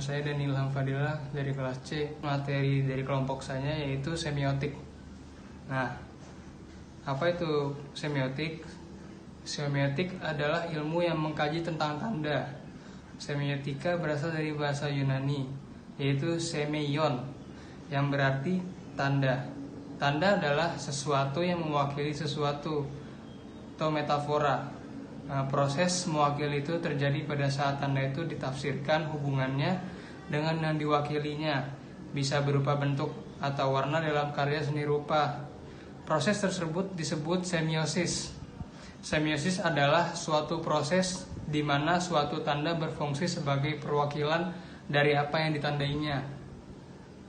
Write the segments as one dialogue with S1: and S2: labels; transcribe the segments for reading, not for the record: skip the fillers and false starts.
S1: saya Dani Ilham Fadilah dari kelas C. Materi dari kelompok saya yaitu semiotik. Nah, apa itu semiotik? Semiotik adalah ilmu yang mengkaji tentang tanda. Semiotika berasal dari bahasa Yunani, yaitu semeion, yang berarti tanda. Tanda adalah sesuatu yang mewakili sesuatu atau metafora. Nah, proses mewakili itu terjadi pada saat tanda itu ditafsirkan hubungannya dengan yang diwakilinya, bisa berupa bentuk atau warna dalam karya seni rupa. Proses tersebut disebut semiosis. Semiosis adalah suatu proses di mana suatu tanda berfungsi sebagai perwakilan dari apa yang ditandainya.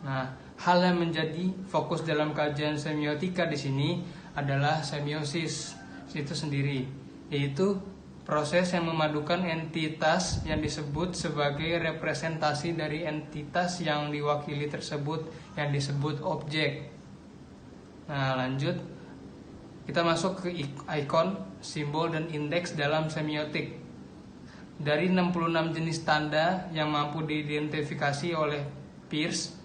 S1: Nah, hal yang menjadi fokus dalam kajian semiotika di sini adalah semiosis itu sendiri, yaitu proses yang memadukan entitas yang disebut sebagai representasi dari entitas yang diwakili tersebut yang disebut objek. Nah, lanjut kita masuk ke ikon, simbol, dan indeks dalam semiotik. Dari 66 jenis tanda yang mampu diidentifikasi oleh Peirce,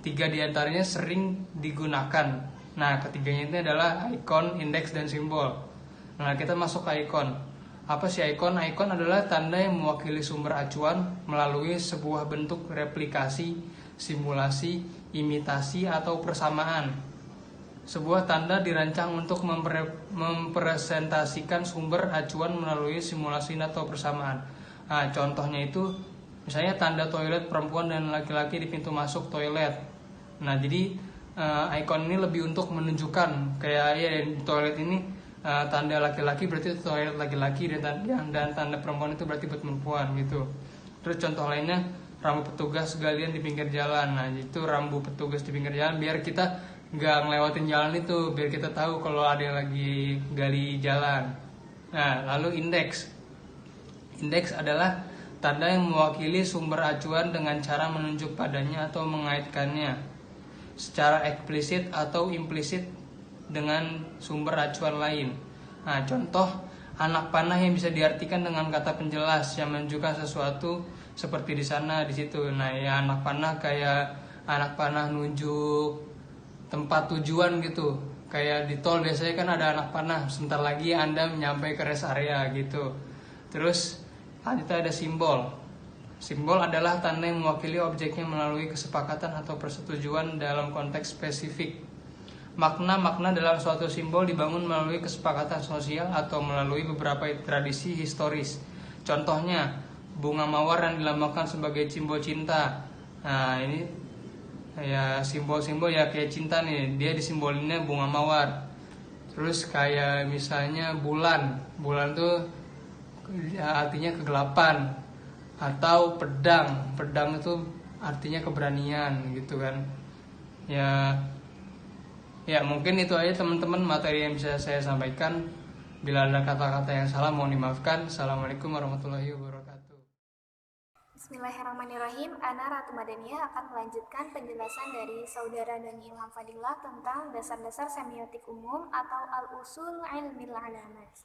S1: 3 diantaranya sering digunakan. Nah, ketiganya itu adalah ikon, indeks, dan simbol. Nah, kita masuk ke ikon. Apa sih ikon? Ikon adalah tanda yang mewakili sumber acuan melalui sebuah bentuk replikasi, simulasi, imitasi, atau persamaan. Sebuah tanda dirancang untuk mempresentasikan sumber acuan melalui simulasi atau persamaan. Nah, contohnya itu misalnya tanda toilet perempuan dan laki-laki di pintu masuk toilet. Nah, jadi ikon ini lebih untuk menunjukkan kayak ya di toilet ini tanda laki-laki berarti itu toilet laki-laki, dan tanda perempuan itu berarti buat perempuan gitu. Terus contoh lainnya rambu petugas galian di pinggir jalan. Nah, itu rambu petugas di pinggir jalan biar kita nggak ngelewatin jalan itu, biar kita tahu kalau ada yang lagi gali jalan. Nah, lalu indeks. Indeks adalah tanda yang mewakili sumber acuan dengan cara menunjuk padanya atau mengaitkannya secara eksplisit atau implisit dengan sumber acuan lain. Nah, contoh anak panah yang bisa diartikan dengan kata penjelas yang menunjukkan sesuatu seperti di sana, di situ. Nah, ya anak panah kayak anak panah nunjuk tempat tujuan gitu. Kayak di tol biasanya kan ada anak panah, sebentar lagi Anda menyampai ke rest area gitu. Terus lanjutnya ada simbol. Simbol adalah tanda yang mewakili objeknya melalui kesepakatan atau persetujuan dalam konteks spesifik. Makna-makna dalam suatu simbol dibangun melalui kesepakatan sosial atau melalui beberapa tradisi historis. Contohnya, bunga mawar yang dilambangkan sebagai simbol cinta. Nah, ini ya simbol-simbol ya kayak cinta nih, dia disimbolinnya bunga mawar. Terus kayak misalnya bulan tuh ya, artinya kegelapan. Atau pedang itu artinya keberanian gitu kan. Ya mungkin itu aja teman-teman materi yang bisa saya sampaikan. Bila ada kata-kata yang salah mohon dimaafkan. Assalamualaikum warahmatullahi wabarakatuh.
S2: Bismillahirrahmanirrahim. Ana Ratu Madaniyah akan melanjutkan penjelasan dari Saudara Dani Ilham Fadilah tentang dasar-dasar semiotik umum atau al-usul ilmil alamat.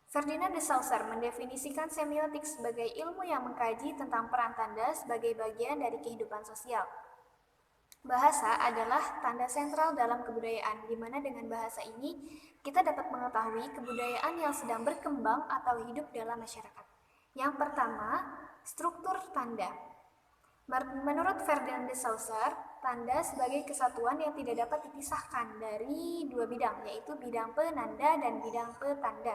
S2: Ferdinand de Saussure mendefinisikan semiotik sebagai ilmu yang mengkaji tentang peran tanda sebagai bagian dari kehidupan sosial. Bahasa adalah tanda sentral dalam kebudayaan, di mana dengan bahasa ini kita dapat mengetahui kebudayaan yang sedang berkembang atau hidup dalam masyarakat. Yang pertama, struktur tanda. Menurut Ferdinand de Saussure, tanda sebagai kesatuan yang tidak dapat dipisahkan dari dua bidang, yaitu bidang penanda dan bidang petanda.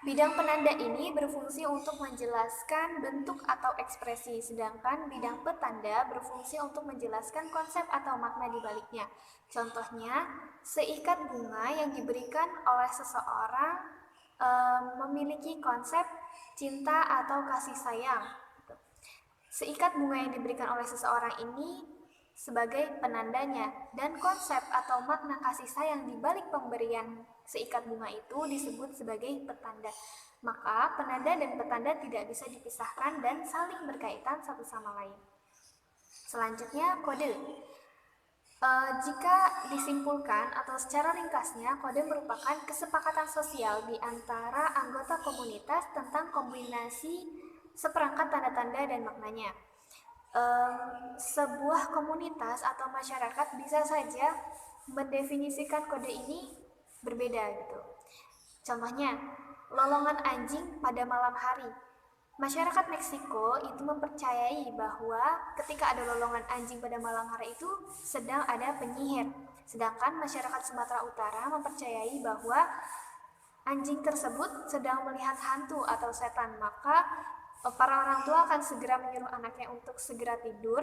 S2: Bidang penanda ini berfungsi untuk menjelaskan bentuk atau ekspresi, sedangkan bidang petanda berfungsi untuk menjelaskan konsep atau makna di baliknya. Contohnya, seikat bunga yang diberikan oleh seseorang memiliki konsep cinta atau kasih sayang. Seikat bunga yang diberikan oleh seseorang ini sebagai penandanya, dan konsep atau makna kasih sayang di balik pemberian seikat bunga itu disebut sebagai petanda. Maka penanda dan petanda tidak bisa dipisahkan dan saling berkaitan satu sama lain. Selanjutnya, kode. Jika disimpulkan atau secara ringkasnya, kode merupakan kesepakatan sosial di antara anggota komunitas tentang kombinasi seperangkat tanda-tanda dan maknanya. Sebuah komunitas atau masyarakat bisa saja mendefinisikan kode ini berbeda gitu. Contohnya, lolongan anjing pada malam hari. Masyarakat Meksiko itu mempercayai bahwa ketika ada lolongan anjing pada malam hari itu sedang ada penyihir. Sedangkan masyarakat Sumatera Utara mempercayai bahwa anjing tersebut sedang melihat hantu atau setan. Maka para orang tua akan segera menyuruh anaknya untuk segera tidur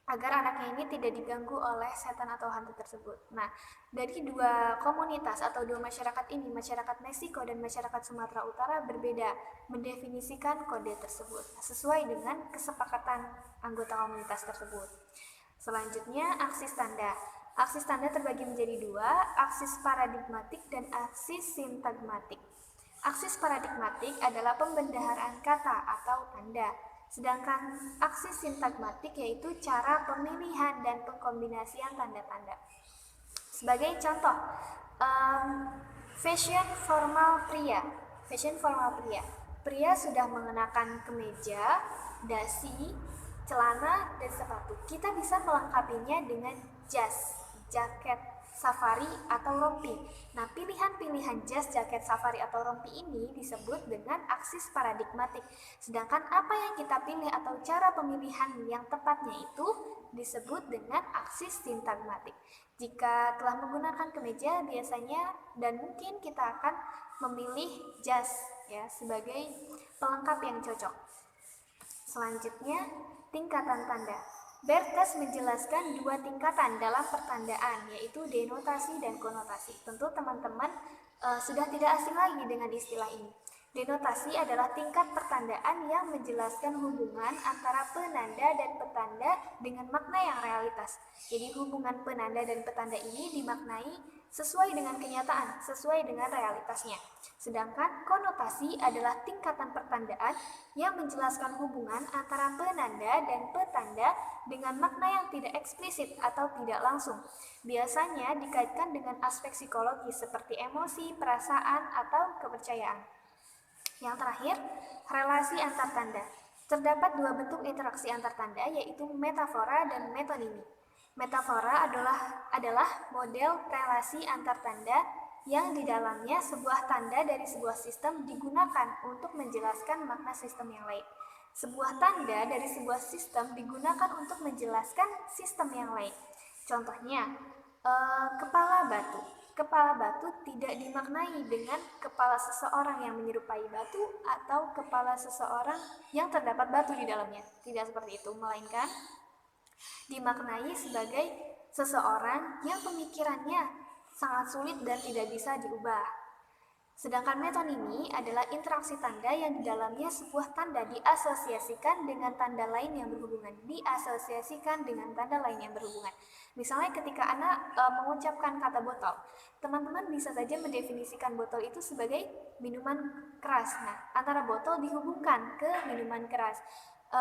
S2: agar anaknya ini tidak diganggu oleh setan atau hantu tersebut. Nah, dari dua komunitas atau dua masyarakat ini, masyarakat Meksiko dan masyarakat Sumatera Utara berbeda mendefinisikan kode tersebut sesuai dengan kesepakatan anggota komunitas tersebut. Selanjutnya, aksis tanda. Aksis tanda terbagi menjadi dua, aksis paradigmatik dan aksis sintagmatik. Aksis paradigmatik adalah pembendaharaan kata atau tanda. Sedangkan aksis sintagmatik yaitu cara pemilihan dan pengkombinasian tanda-tanda. Sebagai contoh, fashion formal pria. Fashion formal pria. Pria sudah mengenakan kemeja, dasi, celana, dan sepatu. Kita bisa melengkapinya dengan jas, jaket safari atau rompi. Nah, pilihan-pilihan jas, jaket safari atau rompi ini disebut dengan aksis paradigmatik. Sedangkan apa yang kita pilih atau cara pemilihan yang tepatnya itu disebut dengan aksis sintagmatik. Jika telah menggunakan kemeja biasanya dan mungkin kita akan memilih jas ya sebagai pelengkap yang cocok. Selanjutnya, tingkatan tanda. Bertes menjelaskan dua tingkatan dalam pertandaan, yaitu denotasi dan konotasi. Tentu teman-teman sudah tidak asing lagi dengan istilah ini. Denotasi adalah tingkat pertandaan yang menjelaskan hubungan antara penanda dan petanda dengan makna yang realitas. Jadi hubungan penanda dan petanda ini dimaknai sesuai dengan kenyataan, sesuai dengan realitasnya. Sedangkan konotasi adalah tingkatan pertandaan yang menjelaskan hubungan antara penanda dan petanda dengan makna yang tidak eksplisit atau tidak langsung. Biasanya dikaitkan dengan aspek psikologis seperti emosi, perasaan, atau kepercayaan. Yang terakhir, relasi antar tanda. Terdapat dua bentuk interaksi antar tanda, yaitu metafora dan metonimi. Metafora adalah model relasi antar tanda yang di dalamnya sebuah tanda dari sebuah sistem digunakan untuk menjelaskan makna sistem yang lain. Sebuah tanda dari sebuah sistem digunakan untuk menjelaskan sistem yang lain. Contohnya, kepala batu. Kepala batu tidak dimaknai dengan kepala seseorang yang menyerupai batu atau kepala seseorang yang terdapat batu di dalamnya. Tidak seperti itu, melainkan dimaknai sebagai seseorang yang pemikirannya sangat sulit dan tidak bisa diubah. Sedangkan metonimi adalah interaksi tanda yang di dalamnya sebuah tanda diasosiasikan dengan tanda lain yang berhubungan. Diasosiasikan dengan tanda lain yang berhubungan. Misalnya ketika anak mengucapkan kata botol, teman-teman bisa saja mendefinisikan botol itu sebagai minuman keras. Nah, antara botol dihubungkan ke minuman keras.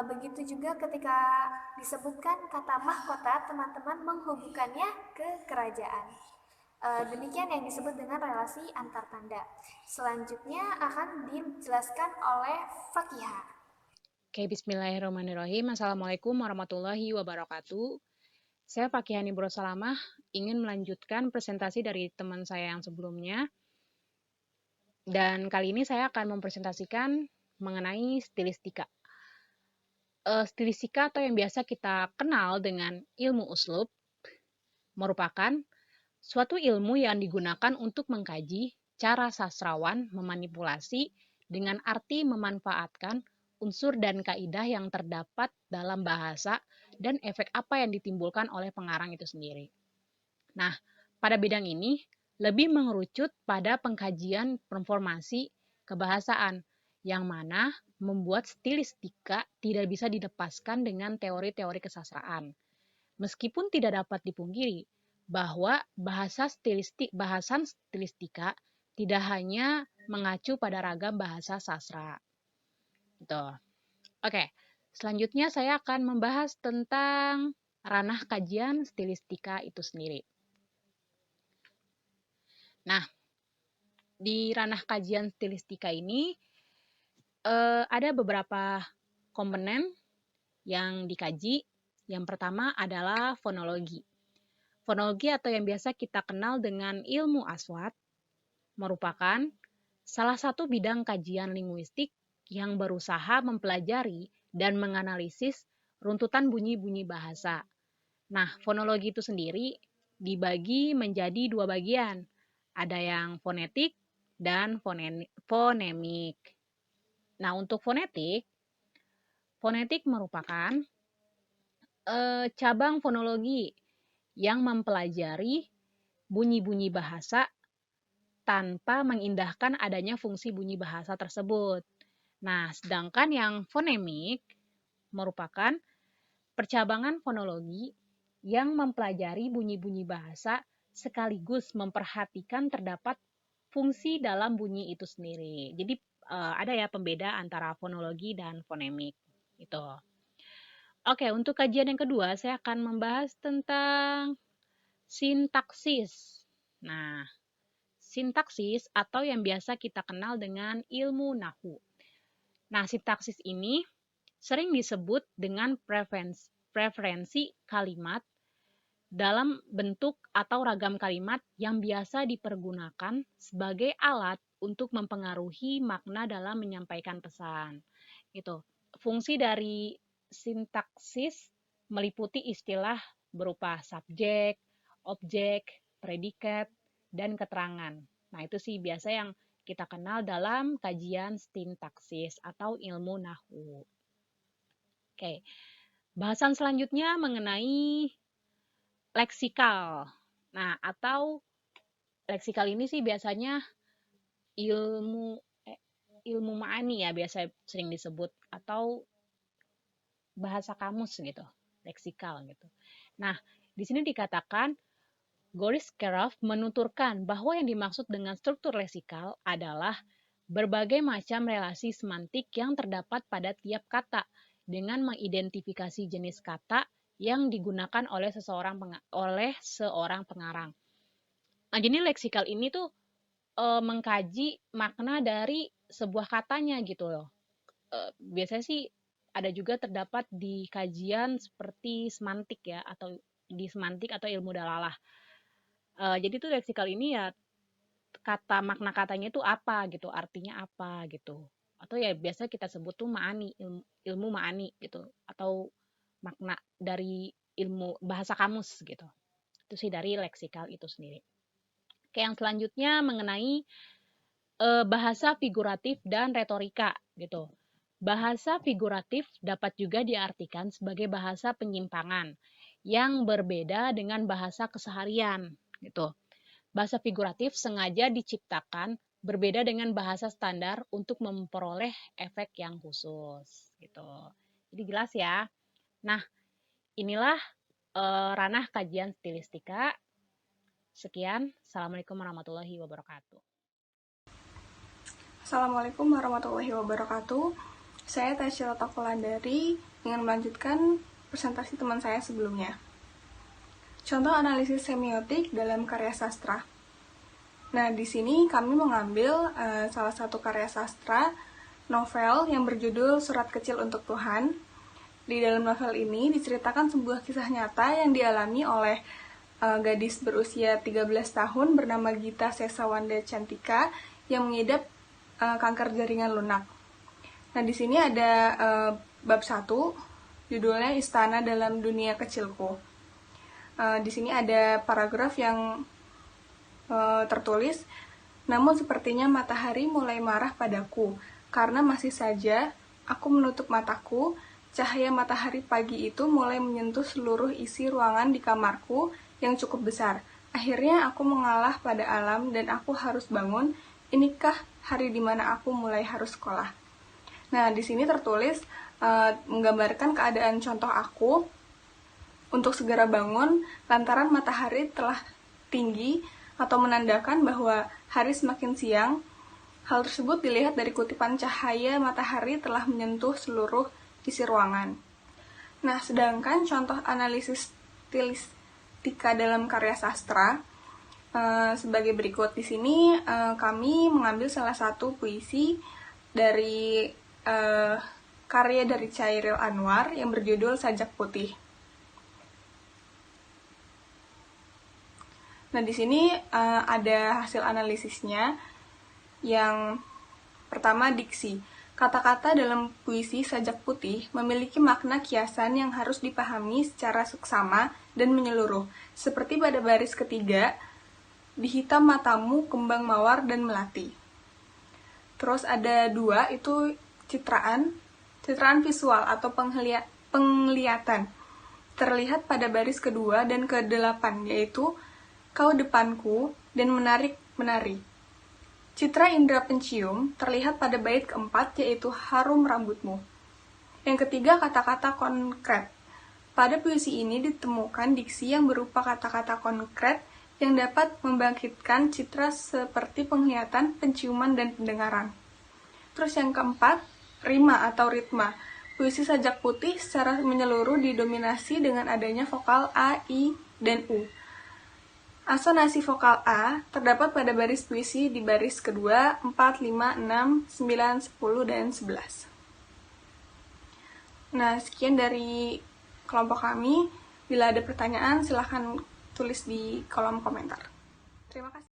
S2: Begitu juga ketika disebutkan kata mahkota, teman-teman menghubungkannya ke kerajaan. Demikian yang disebut dengan relasi antar tanda. Selanjutnya akan dijelaskan oleh Fakihah.
S3: Oke, bismillahirrahmanirrahim. Assalamualaikum warahmatullahi wabarakatuh. Saya Fakihah Nibro Salamah ingin melanjutkan presentasi dari teman saya yang sebelumnya. Dan kali ini saya akan mempresentasikan mengenai stilistika. Stilistika atau yang biasa kita kenal dengan ilmu uslub merupakan suatu ilmu yang digunakan untuk mengkaji cara sastrawan memanipulasi dengan arti memanfaatkan unsur dan kaidah yang terdapat dalam bahasa dan efek apa yang ditimbulkan oleh pengarang itu sendiri. Nah, pada bidang ini lebih mengerucut pada pengkajian performasi kebahasaan yang mana membuat stilistika tidak bisa dilepaskan dengan teori-teori kesastraan. Meskipun tidak dapat dipungkiri bahwa bahasan stilistika tidak hanya mengacu pada ragam bahasa sastra. Gitu. Oke, selanjutnya saya akan membahas tentang ranah kajian stilistika itu sendiri. Nah, di ranah kajian stilistika ini ada beberapa komponen yang dikaji. Yang pertama adalah fonologi. Fonologi atau yang biasa kita kenal dengan ilmu aswat merupakan salah satu bidang kajian linguistik yang berusaha mempelajari dan menganalisis runtutan bunyi-bunyi bahasa. Nah, fonologi itu sendiri dibagi menjadi dua bagian. Ada yang fonetik dan fonemik. Nah, untuk fonetik merupakan cabang fonologi yang mempelajari bunyi-bunyi bahasa tanpa mengindahkan adanya fungsi bunyi bahasa tersebut. Nah, sedangkan yang fonemik merupakan percabangan fonologi yang mempelajari bunyi-bunyi bahasa sekaligus memperhatikan terdapat fungsi dalam bunyi itu sendiri. Jadi ada ya pembeda antara fonologi dan fonemik. Itu. Oke, untuk kajian yang kedua saya akan membahas tentang sintaksis. Nah, sintaksis atau yang biasa kita kenal dengan ilmu nahu. Nah, sintaksis ini sering disebut dengan preferensi kalimat dalam bentuk atau ragam kalimat yang biasa dipergunakan sebagai alat untuk mempengaruhi makna dalam menyampaikan pesan. Gitu. Fungsi dari sintaksis meliputi istilah berupa subjek, objek, predikat, dan keterangan. Nah, itu sih biasa yang kita kenal dalam kajian sintaksis atau ilmu nahu. Oke. Bahasan selanjutnya mengenai leksikal. Nah, atau leksikal ini sih biasanya ilmu ma'ani ya biasa sering disebut atau bahasa kamus gitu, leksikal gitu. Nah, di sini dikatakan Goris Keraf menuturkan bahwa yang dimaksud dengan struktur leksikal adalah berbagai macam relasi semantik yang terdapat pada tiap kata dengan mengidentifikasi jenis kata yang digunakan oleh seorang pengarang. Nah, jadi leksikal ini tuh mengkaji makna dari sebuah katanya gitu loh. Biasanya sih ada juga terdapat di kajian seperti semantik ya atau di semantik atau ilmu dalalah. Jadi tuh leksikal ini ya makna katanya itu apa gitu, artinya apa gitu. Atau ya biasa kita sebut tuh ma'ani, ilmu ma'ani gitu atau makna dari ilmu bahasa kamus gitu. Itu sih dari leksikal itu sendiri. Oke, yang selanjutnya mengenai bahasa figuratif dan retorika gitu. Bahasa figuratif dapat juga diartikan sebagai bahasa penyimpangan yang berbeda dengan bahasa keseharian gitu. Bahasa figuratif sengaja diciptakan berbeda dengan bahasa standar untuk memperoleh efek yang khusus gitu. Jadi jelas ya. Nah, inilah ranah kajian stilistika. Sekian, Assalamualaikum warahmatullahi wabarakatuh.
S4: Assalamualaikum warahmatullahi wabarakatuh. Saya Tasya Takulandari ingin melanjutkan presentasi teman saya sebelumnya. Contoh analisis semiotik dalam karya sastra. Nah, di sini kami mengambil salah satu karya sastra, novel yang berjudul Surat Kecil untuk Tuhan. Di dalam novel ini diceritakan sebuah kisah nyata yang dialami oleh gadis berusia 13 tahun bernama Gita Sesawanda Cantika yang mengidap kanker jaringan lunak. Nah, di sini ada bab 1, judulnya Istana dalam Dunia Kecilku. Di sini ada paragraf yang tertulis, namun sepertinya matahari mulai marah padaku, karena masih saja aku menutup mataku, cahaya matahari pagi itu mulai menyentuh seluruh isi ruangan di kamarku yang cukup besar. Akhirnya aku mengalah pada alam dan aku harus bangun. Inikah hari di mana aku mulai harus sekolah? Nah, di sini tertulis menggambarkan keadaan contoh aku untuk segera bangun lantaran matahari telah tinggi atau menandakan bahwa hari semakin siang. Hal tersebut dilihat dari kutipan cahaya matahari telah menyentuh seluruh isi ruangan. Nah, sedangkan contoh analisis stilistika dalam karya sastra sebagai berikut. Di sini kami mengambil salah satu puisi dari karya dari Chairil Anwar yang berjudul Sajak Putih. Nah, di sini ada hasil analisisnya. Yang pertama, diksi. Kata-kata dalam puisi Sajak Putih memiliki makna kiasan yang harus dipahami secara seksama dan menyeluruh. Seperti pada baris ketiga, di hitam matamu kembang mawar dan melati. Terus ada 2, itu citraan visual atau penglihatan. Terlihat pada baris kedua dan ke-8, yaitu kau depanku dan menarik-menari. Citra indera pencium terlihat pada bait keempat, yaitu harum rambutmu. Yang ketiga, kata-kata konkret. Pada puisi ini ditemukan diksi yang berupa kata-kata konkret yang dapat membangkitkan citra seperti penglihatan, penciuman, dan pendengaran. Terus yang keempat, rima atau ritma. Puisi Sajak Putih secara menyeluruh didominasi dengan adanya vokal A, I, dan U. Asonasi vokal A terdapat pada baris puisi di baris kedua, 4, 5, 6, 9, 10, dan 11. Nah, sekian dari kelompok kami. Bila ada pertanyaan, silahkan tulis di kolom komentar. Terima kasih.